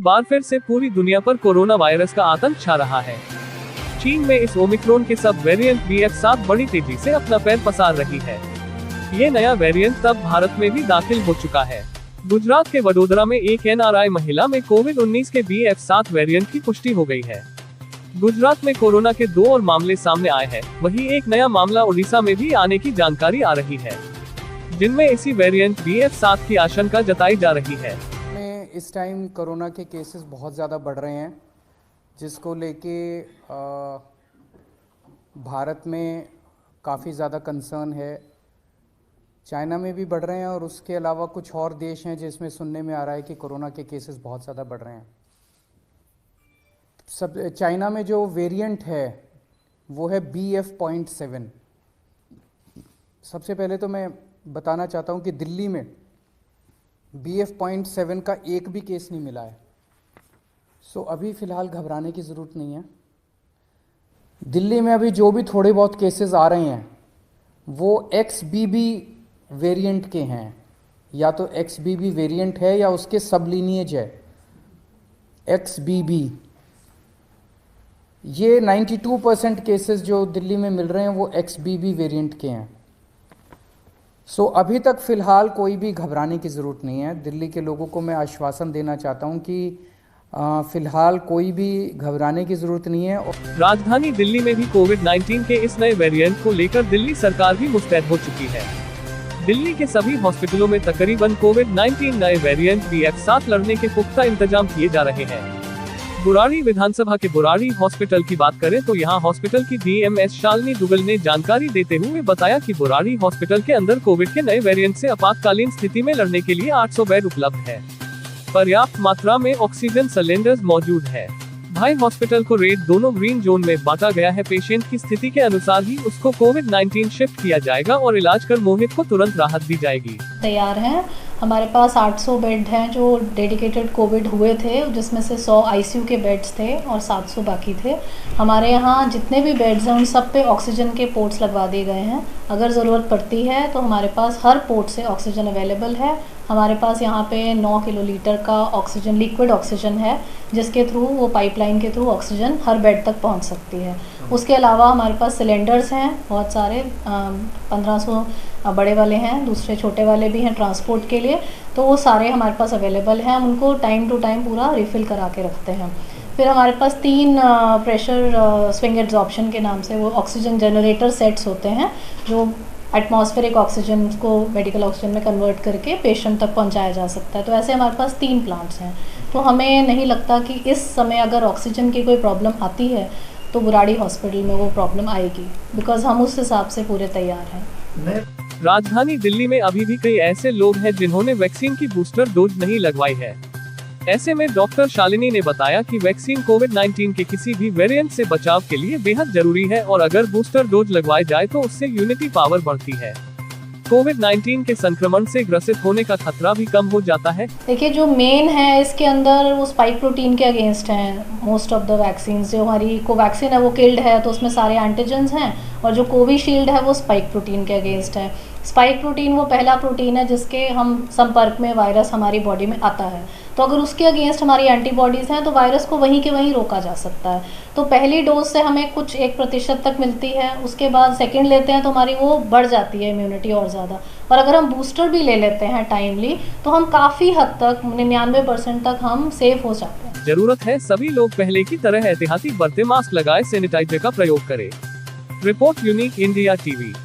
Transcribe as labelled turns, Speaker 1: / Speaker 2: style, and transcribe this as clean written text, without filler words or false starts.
Speaker 1: बार फिर से पूरी दुनिया पर कोरोना वायरस का आतंक छा रहा है। चीन में इस ओमिक्रॉन के सब वेरिएंट BF7 बड़ी तेजी से अपना पैर पसार रही है। ये नया वेरिएंट तब भारत में भी दाखिल हो चुका है। गुजरात के वडोदरा में एक NRI महिला में कोविड-19 के BF7 वेरिएंट की पुष्टि हो गई है। गुजरात में कोरोना के 2 और मामले सामने आए हैं, वहीं एक नया मामला उड़ीसा में भी आने की जानकारी आ रही है, जिनमें इसी वेरिएंट BF7 की आशंका जताई जा रही है।
Speaker 2: इस टाइम कोरोना के केसेस बहुत ज़्यादा बढ़ रहे हैं, जिसको लेके भारत में काफ़ी ज़्यादा कंसर्न है। चाइना में भी बढ़ रहे हैं और उसके अलावा कुछ और देश हैं जिसमें सुनने में आ रहा है कि कोरोना के केसेस बहुत ज़्यादा बढ़ रहे हैं। चाइना में जो वेरिएंट है वो है BF.7। सबसे पहले तो मैं बताना चाहता हूँ कि दिल्ली में BF.7 का एक भी केस नहीं मिला है। सो अभी फ़िलहाल घबराने की ज़रूरत नहीं है। दिल्ली में अभी जो भी थोड़े बहुत केसेस आ रहे हैं वो XBB वेरिएंट के हैं, या तो XBB वेरिएंट है या उसके सब लीनिएज है XBB। ये 92% केसेस जो दिल्ली में मिल रहे हैं वो XBB वेरिएंट के हैं। सो अभी तक फ़िलहाल कोई भी घबराने की ज़रूरत नहीं है। दिल्ली के लोगों को मैं आश्वासन देना चाहता हूं कि फ़िलहाल कोई भी घबराने की ज़रूरत नहीं है।
Speaker 1: राजधानी दिल्ली में भी कोविड-19 के इस नए वेरिएंट को लेकर दिल्ली सरकार भी मुस्तैद हो चुकी है। दिल्ली के सभी हॉस्पिटलों में तकरीबन कोविड-19 नए वेरिएंट BF7 लड़ने के पुख्ता इंतजाम किए जा रहे हैं। बुराड़ी विधानसभा के बुराड़ी हॉस्पिटल की बात करें तो यहां हॉस्पिटल की DMS शालिनी दुगल ने जानकारी देते हुए बताया कि बुराड़ी हॉस्पिटल के अंदर कोविड के नए वेरिएंट से आपातकालीन स्थिति में लड़ने के लिए 800 बेड उपलब्ध है। पर्याप्त मात्रा में ऑक्सीजन सिलेंडर्स मौजूद है। भाई हॉस्पिटल को रेड दोनों ग्रीन जोन में बांटा गया है। पेशेंट की स्थिति के अनुसार ही उसको कोविड-19 शिफ्ट किया जाएगा और इलाज कर मोहित को तुरंत राहत दी जाएगी।
Speaker 3: तैयार हैं। हमारे पास 800 बेड हैं जो डेडिकेटेड कोविड हुए थे, जिसमें से 100 ICU के बेड्स थे और 700 बाकी थे। हमारे यहाँ जितने भी बेड्स हैं उन सब पे ऑक्सीजन के पोर्ट्स लगवा दिए गए हैं। अगर ज़रूरत पड़ती है तो हमारे पास हर पोर्ट से ऑक्सीजन अवेलेबल है। हमारे पास यहाँ पे 9 किलोलीटर का ऑक्सीजन, लिक्विड ऑक्सीजन है, जिसके थ्रू वो पाइपलाइन के थ्रू ऑक्सीजन हर बेड तक पहुँच सकती है। उसके अलावा हमारे पास सिलेंडर्स हैं बहुत सारे, 1500 बड़े वाले हैं, दूसरे छोटे वाले भी हैं ट्रांसपोर्ट के लिए। तो वो सारे हमारे पास अवेलेबल हैं। हम उनको टाइम टू टाइम पूरा रिफ़िल करा के रखते हैं। फिर हमारे पास 3 प्रेशर स्विंग एड्जॉर्प्शन के नाम से वो ऑक्सीजन जनरेटर सेट्स होते हैं, जो एटमॉस्फेरिक ऑक्सीजन को मेडिकल ऑक्सीजन में कन्वर्ट करके पेशेंट तक पहुंचाया जा सकता है। तो ऐसे हमारे पास 3 प्लांट्स हैं। तो हमें नहीं लगता कि इस समय अगर ऑक्सीजन की कोई प्रॉब्लम आती है तो बुराड़ी हॉस्पिटल में वो प्रॉब्लम आएगी, बिकॉज हम उस हिसाब से पूरे तैयार हैं।
Speaker 1: राजधानी दिल्ली में अभी भी कई ऐसे लोग हैं जिन्होंने वैक्सीन की बूस्टर डोज नहीं लगवाई है। ऐसे में डॉक्टर शालिनी ने बताया कि वैक्सीन कोविड-19 के किसी भी वेरिएंट से बचाव के लिए बेहद जरूरी है और अगर बूस्टर डोज लगवाई जाए तो उससे इम्यूनिटी पावर बढ़ती है। कोविड-19 के संक्रमण से ग्रसित होने का खतरा भी कम हो जाता है।
Speaker 3: देखिए, जो मेन है इसके अंदर वो स्पाइक प्रोटीन के अगेंस्ट हैं मोस्ट ऑफ द वैक्सीन। जो हमारी कोवैक्सीन है वो किल्ड है, तो उसमें सारे एंटीजेंस हैं, और जो कोविशील्ड है वो स्पाइक प्रोटीन के अगेंस्ट है। स्पाइक प्रोटीन वो पहला प्रोटीन है जिसके हम संपर्क में वायरस हमारी बॉडी में आता है। तो अगर उसके अगेंस्ट हमारी एंटीबॉडीज़ हैं तो वायरस को वहीं के वहीं रोका जा सकता है। तो पहली डोज से हमें कुछ 1% तक मिलती है, उसके बाद सेकंड लेते हैं तो हमारी वो बढ़ जाती है इम्यूनिटी और ज़्यादा। और अगर हम बूस्टर भी ले लेते हैं टाइमली तो हम काफ़ी हद तक 99% तक हम सेफ हो जाते हैं।
Speaker 1: जरूरत है सभी लोग पहले की तरह एहतियाती बरतें, मास्क लगाए, सैनिटाइजर का प्रयोग करें। Report unique India TV।